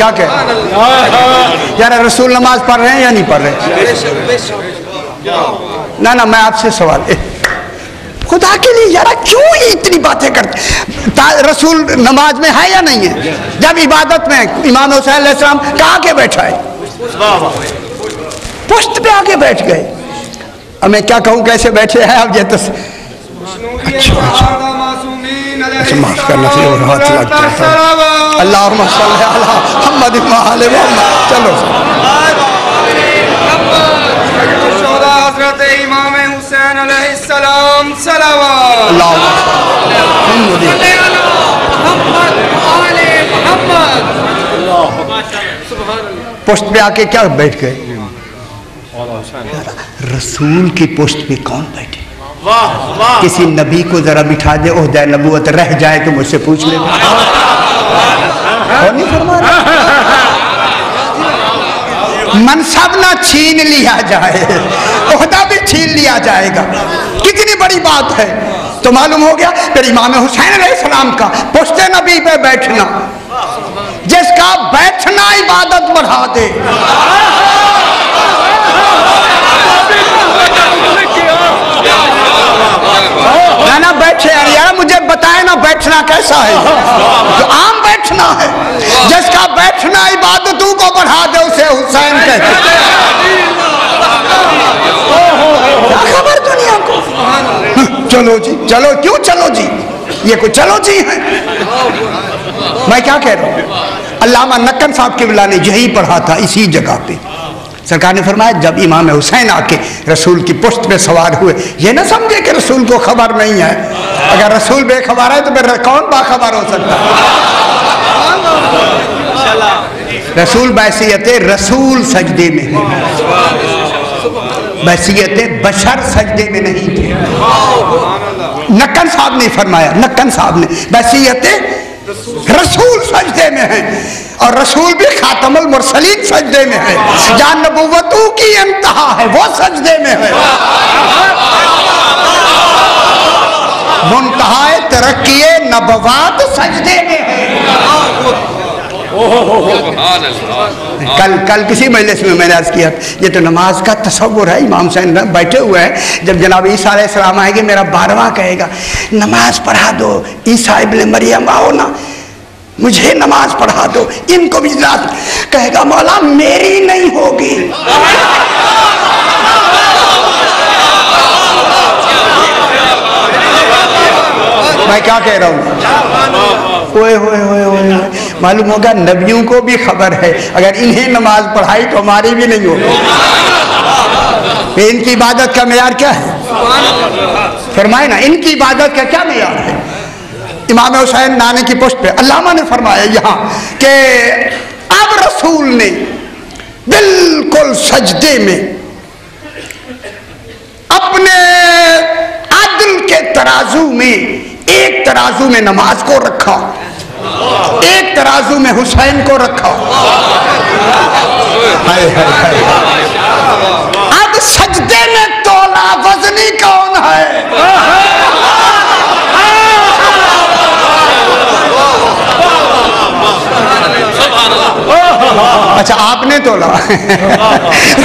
کیا کہہ رہے یار رسول نماز پڑھ رہے ہیں یا نہیں پڑھ رہے؟ نہ میں آپ سے سوال خدا کے لیے یار کیوں اتنی باتیں کرتے؟ رسول نماز میں ہے یا نہیں ہے؟ جب عبادت میں امام حسین علیہ السلام کہاں کے بیٹھا ہے؟ پشت پہ آگے بیٹھ گئے. اب میں کیا کہوں کیسے بیٹھے ہیں اب یہ تو اچھا معاف کرنا سے اور ہاتھ لگتا ہے. اللہم صلی علی محمد وعلی محمد. چلو حضرت امام حسین علیہ السلام صلوات. اللہم پشت پہ آ کے کیا بیٹھ گئے؟ رسول کی پشت پہ کون بیٹھے؟ کسی نبی کو ذرا بٹھا دے عہدہ نبوت رہ جائے تو مجھ سے پوچھ لے. اور نہیں فرما رہا منصب نہ چھین لیا جائے عہدہ بھی چھین لیا جائے گا. کتنی بڑی بات ہے. تو معلوم ہو گیا پھر امام حسین علیہ السلام کا پشت نبی پہ بیٹھنا جس کا بیٹھنا عبادت بڑھا دے. نہ بیٹھے یار مجھے بتائے نا بیٹھنا کیسا ہے؟ جو عام بیٹھنا ہے جس کا بیٹھنا عبادتوں کو بڑھا دے اسے حسین کہتے ہیں. کیا خبر دنیا کو؟ چلو جی چلو کیوں چلو جی یہ کوئی چلو جی ہے؟ میں کیا کہہ رہا ہوں علامہ نکن صاحب قبلہ نے یہی پڑھا تھا اسی جگہ پہ. سرکار نے فرمایا جب امام حسین آ کے رسول کی پشت پہ سوار ہوئے یہ نہ سمجھے کہ رسول کو خبر نہیں ہے. اگر رسول بے خبر ہے تو پھر کون باخبر ہو سکتا ہے؟ رسول بحیثیت رسول سجدے میں ہے بحیثیت بشر سجدے میں نہیں تھے. نکن صاحب نے فرمایا نکن صاحب نے بحیثیت رسول سجدے میں ہے اور رسول بھی خاتم المرسلین سجدے میں ہے. جہاں نبوتوں کی انتہا ہے وہ سجدے میں ہے. منتہا ترقی نبوات سجدے میں ہے. کل کسی مجلس میں نے عرض کیا یہ تو نماز کا تصور ہے. امام حسین بیٹھے ہوئے ہیں جب جناب عیسیٰ علیہ السلام آئے گے میرا 12واں کہے گا نماز پڑھا دو عیسیٰ ابن مریم آؤ نا مجھے نماز پڑھا دو. ان کو بھی کہے گا مولا میری نہیں ہوگی. میں کیا کہہ رہا ہوں ہوئے ہوئے ہوئے ہوئے معلوم ہوگا نبیوں کو بھی خبر ہے اگر انہیں نماز پڑھائی تو ہماری بھی نہیں ہوگی. ان کی عبادت کا معیار کیا ہے؟ فرمائے نا ان کی عبادت کا کیا معیار ہے؟ امام حسین نانے کی پشت پہ علامہ نے فرمایا یہاں کہ اب رسول نے بالکل سجدے میں اپنے عدل کے ترازو میں ایک ترازو میں نماز کو رکھا ایک ترازو میں حسین کو رکھا. اب سجدے میں تولا وزنی کون ہے؟ اچھا آپ نے تولا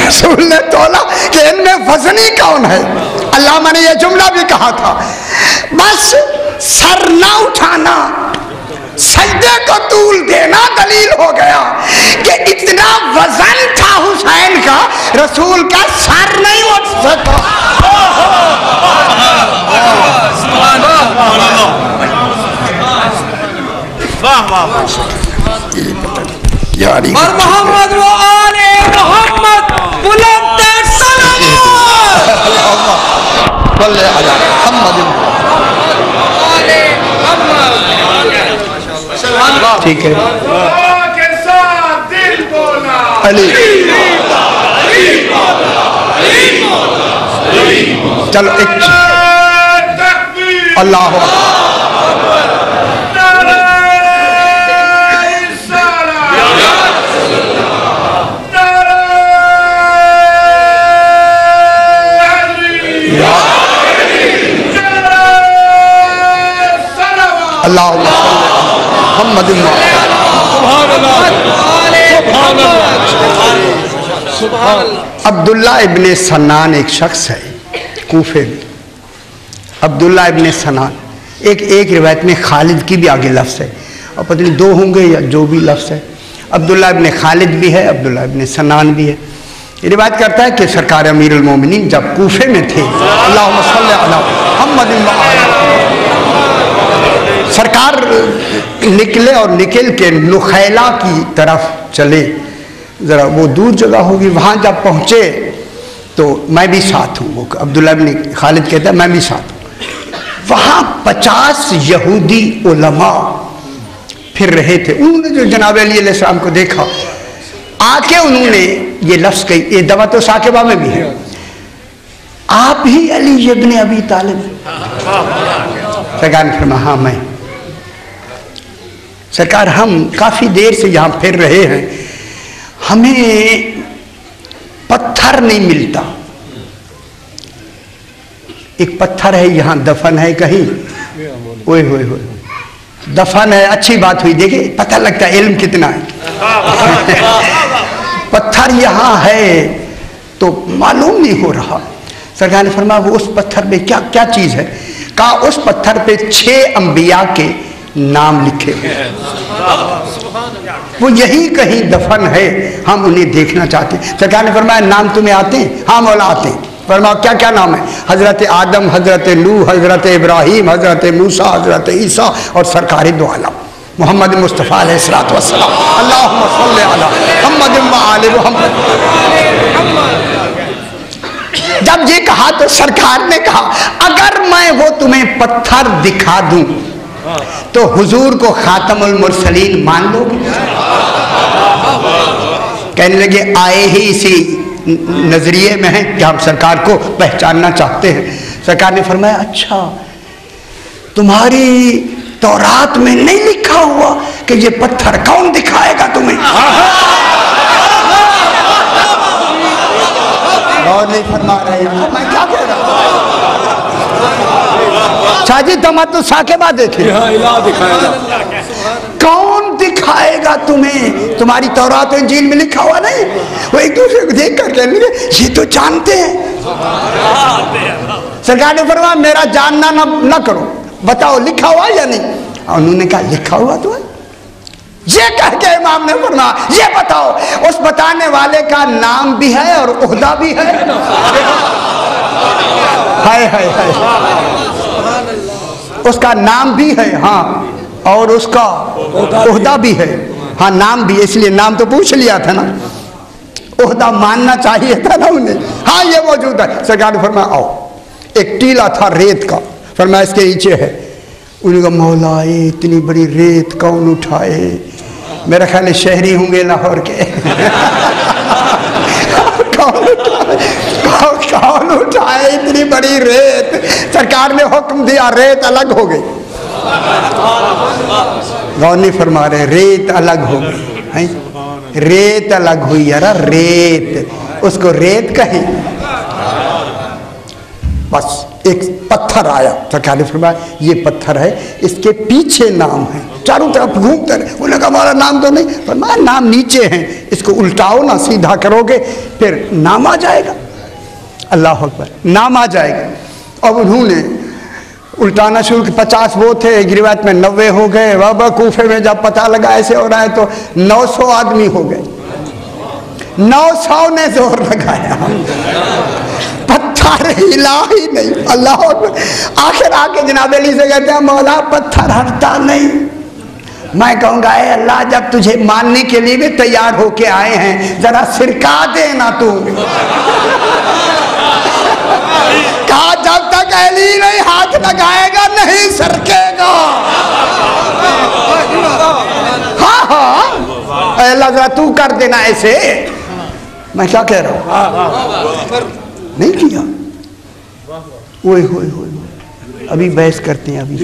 رسول نے تولا کہ ان میں وزنی کون ہے. علامہ نے یہ جملہ بھی کہا تھا بس سر نہ اٹھانا سجدے کو طول دینا دلیل ہو گیا کہ اتنا وزن تھا حسین کا رسول کا سر نہیں اٹھ سکتا. اور محمد و آل محمد بلند صلوات. ٹھیک ہے علی چلو ایک اللہ اللہم صلی محمد سبحان اللہ عبداللہ ابن سنان ایک شخص ہے کوفے میں، عبداللہ ابن سنان، ایک روایت میں خالد کی بھی آگے لفظ ہے، اور پتہ نہیں دو ہوں گے یا جو بھی لفظ ہے، عبداللہ ابن خالد بھی ہے، عبداللہ ابن سنان بھی ہے۔ یہ روایت کرتا ہے کہ سرکار امیر المومنین جب کوفے میں تھے، اللہم صلی علی محمد سرکار نکلے اور نکل کے نخیلہ کی طرف چلے، ذرا وہ دور جگہ ہوگی، وہاں جب پہنچے تو میں بھی ساتھ ہوں، وہ عبداللہ ابن خالد کہتا ہے میں بھی ساتھ ہوں، وہاں 50 یہودی علماء پھر رہے تھے، انہوں نے جو جناب علی علیہ السلام کو دیکھا، آ کے انہوں نے یہ لفظ کہی، یہ دعوت تو ثاقبہ میں بھی ہے، آپ ہی علی ابن ابی طالب؟ سرکار نے فرمایا ہاں میں۔ سرکار ہم کافی دیر سے یہاں پھر رہے ہیں، ہمیں پتھر نہیں ملتا، ایک پتھر ہے یہاں دفن ہے کہیں، اوئے ہوئے ہوئے دفن ہے، اچھی بات ہوئی، دیکھیں پتہ لگتا ہے علم کتنا ہے، پتھر یہاں ہے تو معلوم نہیں ہو رہا۔ سرکار نے فرمایا وہ اس پتھر پہ کیا چیز ہے؟ کہا اس پتھر پہ 6 انبیاء کے نام لکھے ہیں، وہ یہی کہیں دفن ہے، ہم انہیں دیکھنا چاہتے ہیں۔ سرکار نے فرمایا نام تمہیں آتے ہیں؟ ہاں مولا آتے ہیں۔ فرمایا کیا نام ہے؟ حضرت آدم، حضرت نوح، حضرت ابراہیم، حضرت موسیٰ، حضرت عیسیٰ اور سرکار دو عالم محمد مصطفیٰ علیہ السلام۔ اللہم صلی علی محمد وآل محمد۔ جب یہ کہا تو سرکار نے کہا اگر میں وہ تمہیں پتھر دکھا دوں تو حضور کو خاتم المرسلین مان لو گے؟ کہنے لگے آئے ہی اسی نظریے میں ہیں کہ ہم سرکار کو پہچاننا چاہتے ہیں۔ سرکار نے فرمایا اچھا تمہاری تورات میں نہیں لکھا ہوا کہ یہ پتھر کون دکھائے گا تمہیں؟ اور نہیں فرما رہے ہیں، میں کیا کہہ رہا ہوں؟ شاہ جی تمہارا تو ثاقبہ دیکھیں، کون دکھائے گا تمہیں؟ تمہاری تورات و انجیل میں لکھا ہوا نہیں؟ وہ ایک دوسرے کو دیکھ کر کہنے لگے یہ تو جانتے ہیں۔ سرکار نے فرمایا میرا جاننا نہ کرو، بتاؤ لکھا ہوا یا نہیں؟ انہوں نے کہا لکھا ہوا تو ہے۔ یہ کہہ کے امام نے فرمایا یہ بتاؤ اس بتانے والے کا نام بھی ہے اور عہدہ بھی ہے؟ ہائے ہائے ہائے، اس کا نام بھی ہے ہاں اور اس کا عہدہ بھی ہے، ہاں نام بھی، اس لیے نام تو پوچھ لیا تھا نا، عہدہ ماننا چاہیے تھا نا انہیں، ہاں یہ موجود ہے۔ سرکار نے فرمایا آؤ، ایک ٹیلا تھا ریت کا، فرمایا اس کے نیچے ہے۔ انہوں نے کہا مولا اتنی بڑی ریت کون اٹھائے؟ میرا خیال ہے شہری ہوں گے لاہور کے، کون اٹھائے اتنی بڑی ریت؟ سرکار نے حکم دیا ریت الگ ہو گئی، غور نہیں فرما رہے، ریت الگ ہو گئی، ریت الگ ہوئی یارا، ریت اس کو ریت کہیں، بس ایک پتھر آیا، سرکار نے فرمایا یہ پتھر ہے، اس کے پیچھے نام ہے، چاروں طرف گھومتے رہے، انہوں نے کہا ہمارا نام تو نہیں، فرمایا نام نیچے ہیں، اس کو الٹاؤ نا، سیدھا کرو گے پھر نام آ جائے گا۔ اللہ اکبر، نام آ جائے گا۔ اب انہوں نے الٹانا شروع کی، 50 وہ تھے، ایک روایت میں 90 ہو گئے، بابا کوفے میں جب پتہ لگا ایسے ہو رہا ہے تو 900 آدمی ہو گئے، 900 نے زور لگایا، پتھر ہلا ہی نہیں۔ اللہ اکبر، آخر آ کے جناب علی سے کہتے ہیں مولا پتھر ہٹتا نہیں۔ میں کہوں گا اے اللہ جب تجھے ماننے کے لیے بھی تیار ہو کے آئے ہیں ذرا سرکا دینا تو۔ کہا جب تک علی نہیں ہاتھ لگائے گا نہیں سرکے گا۔ ہاں ہاں اے اللہ ذرا تو کر دینا ایسے۔ میں کیا کہہ رہا ہوں؟ نہیں کیا، اوئے ہوئے ہوئے، ابھی بحث کرتے ہیں، ابھی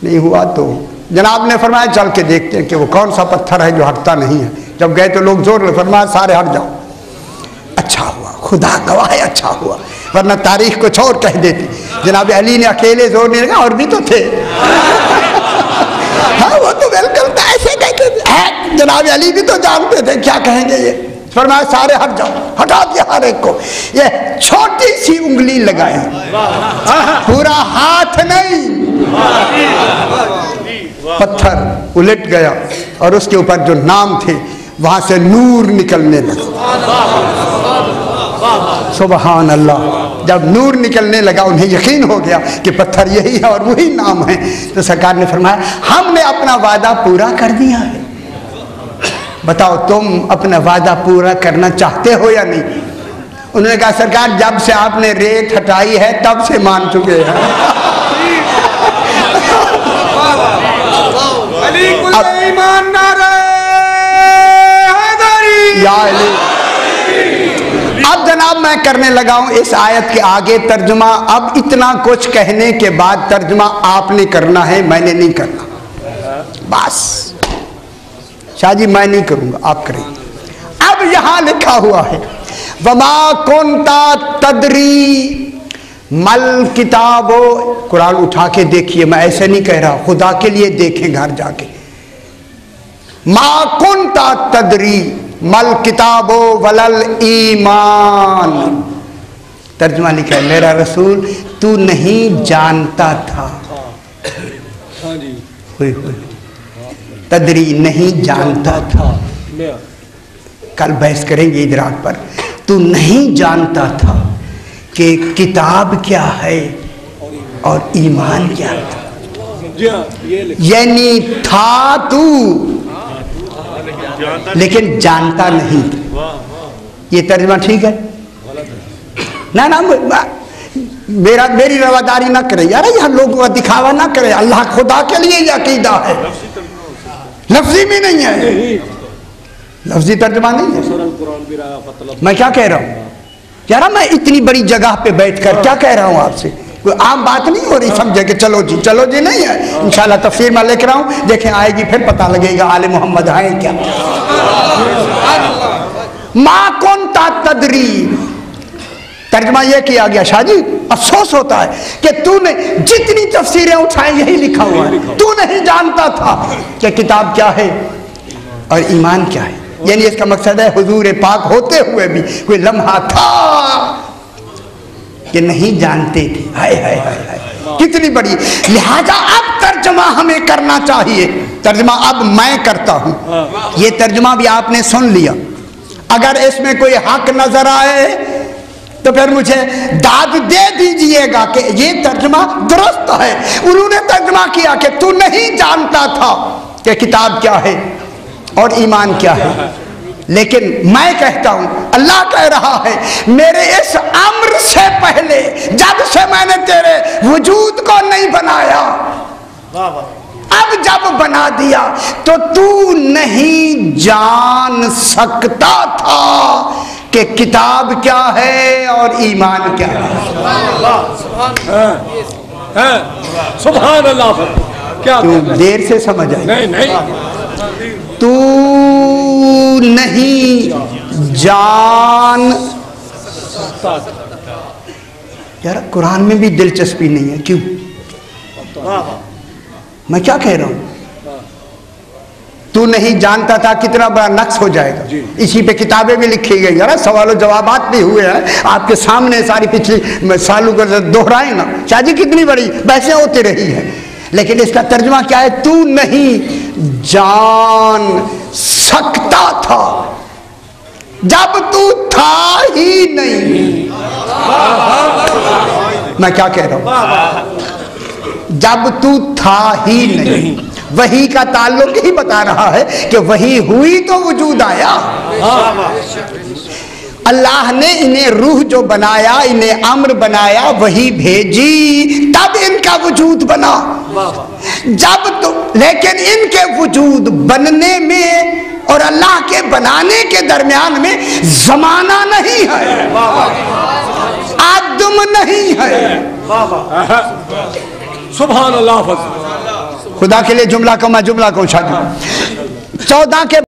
نہیں ہوا تو جناب نے فرمایا چل کے دیکھتے ہیں کہ وہ کون سا پتھر ہے جو ہٹتا نہیں ہے۔ جب گئے تو لوگ زور لے، فرمایا سارے ہٹ جاؤ۔ اچھا ہوا، خدا گواہ ہے اچھا ہوا، ورنہ تاریخ کچھ اور کہہ دیتی۔ جناب علی نے اکیلے زور نہیں لگا، اور بھی تو تھے، ہاں وہ تو بالکل ایسے کہتے تھے ہے جناب علی بھی تو جانتے تھے کیا کہیں گے یہ. فرمایا سارے ہٹ جاؤ, ہٹا دیا ہر ایک کو. یہ چھوٹی سی انگلی لگائی, پورا ہاتھ نہیں. پتھر الٹ گیا اور اس کے اوپر جو نام تھے وہاں سے نور نکلنے لگا. سبحان اللہ. جب نور نکلنے لگا انہیں یقین ہو گیا کہ پتھر یہی ہے اور وہی نام ہے. تو سرکار نے فرمایا ہم نے اپنا وعدہ پورا کر دیا ہے, بتاؤ تم اپنا وعدہ پورا کرنا چاہتے ہو یا نہیں؟ انہوں نے کہا سرکار جب سے آپ نے ریت ہٹائی ہے تب سے مان چکے ہیں. اب جناب میں کرنے لگا ہوں اس آیت کے آگے ترجمہ. اب اتنا کچھ کہنے کے بعد ترجمہ آپ نے کرنا ہے, میں نے نہیں کرنا. بس شاہ جی میں نہیں کروں گا, آپ کریں. اب یہاں لکھا ہوا ہے وَمَا كُنْتَ تَدْرِي مَلْ كِتَابُ. قرآن اٹھا کے دیکھیے, میں ایسے نہیں کہہ رہا, خدا کے لیے دیکھیں گھر جا کے. مَا كُنْتَ تَدْرِي مَلْ كِتَابُ وَلَلْ ایمان. ترجمہ لکھا ہے میرا رسول تو نہیں جانتا تھا. تدری نہیں جانتا تھا. کل بحث کریں گے ادراک پر. تو نہیں جانتا تھا کہ کتاب کیا ہے اور ایمان کیا ہے. یعنی تھا تو لیکن جانتا نہیں. یہ ترجمہ ٹھیک ہے نا؟ میری رواداری نہ کرے یار, یہاں لوگوں کا دکھاوا نہ کرے. اللہ خدا کے لیے یہ عقیدہ ہے, لفظی بھی نہیں ہے, لفظی ترجمہ نہیں ہے. میں کیا کہہ رہا ہوں یار, میں اتنی بڑی جگہ پہ بیٹھ کر کیا کہہ رہا ہوں آپ سے, کوئی عام بات نہیں ہو رہی سمجھے کہ چلو جی نہیں ہے. انشاءاللہ تفسیر میں لکھ رہا ہوں, دیکھیں آئے گی پھر پتہ لگے گا آل محمد ہیں کیا. ما کنت تدری, ترجمہ یہ کیا گیا. شاہ جی افسوس ہوتا ہے کہ تو نے جتنی تفسیریں اٹھائیں یہی لکھا ہوا ہے, تو نہیں جانتا تھا کہ کتاب کیا ہے اور ایمان کیا ہے. یعنی اس کا مقصد ہے حضور پاک ہوتے ہوئے بھی کوئی لمحہ تھا کہ نہیں جانتے تھے. ہائے ہائے ہائے کتنی بڑی. لہذا اب ترجمہ ہمیں کرنا چاہیے. ترجمہ اب میں کرتا ہوں. یہ ترجمہ بھی آپ نے سن لیا. اگر اس میں کوئی حق نظر آئے تو پھر مجھے داد دے دیجئے گا کہ یہ ترجمہ درست ہے. انہوں نے ترجمہ کیا کہ تو نہیں جانتا تھا کہ کتاب کیا ہے اور ایمان کیا ہے. لیکن میں کہتا ہوں, اللہ کہہ رہا ہے میرے اس امر سے پہلے جب سے میں نے تیرے وجود کو نہیں بنایا, اب جب بنا دیا تو تو نہیں جان سکتا تھا کہ کتاب کیا ہے اور ایمان کیا ہے. سبحان اللہ. تو دیر سے سمجھ آئی. تو نہیں جان. یار قرآن میں بھی دلچسپی نہیں ہے, کیوں؟ میں کیا کہہ رہا ہوں, تو نہیں جانتا تھا کتنا بڑا نقص ہو جائے گا. اسی پہ کتابیں بھی لکھی گئی. یار سوال و جوابات بھی ہوئے ہیں آپ کے سامنے, ساری پچھلی سالوں کو دوہرائیں نا. شاہ جی کتنی بڑی بحثیں ہوتی رہی ہیں, لیکن اس کا ترجمہ کیا ہے؟ تو نہیں جان سکتا تھا جب تو تھا ہی نہیں. میں کیا کہہ رہا ہوں, جب تو تھا ہی نہیں. وحی کا تعلق ہی بتا رہا ہے کہ وحی ہوئی تو وجود آیا. اللہ نے انہیں روح جو بنایا, انہیں امر بنایا, وہی بھیجی, تب ان کا وجود بنا. جب تو لیکن ان کے وجود بننے میں اور اللہ کے بنانے کے درمیان میں زمانہ نہیں ہے, عدم نہیں ہے. سبحان اللہ. خدا کے لیے جملہ کو میں جملہ کو 14 کے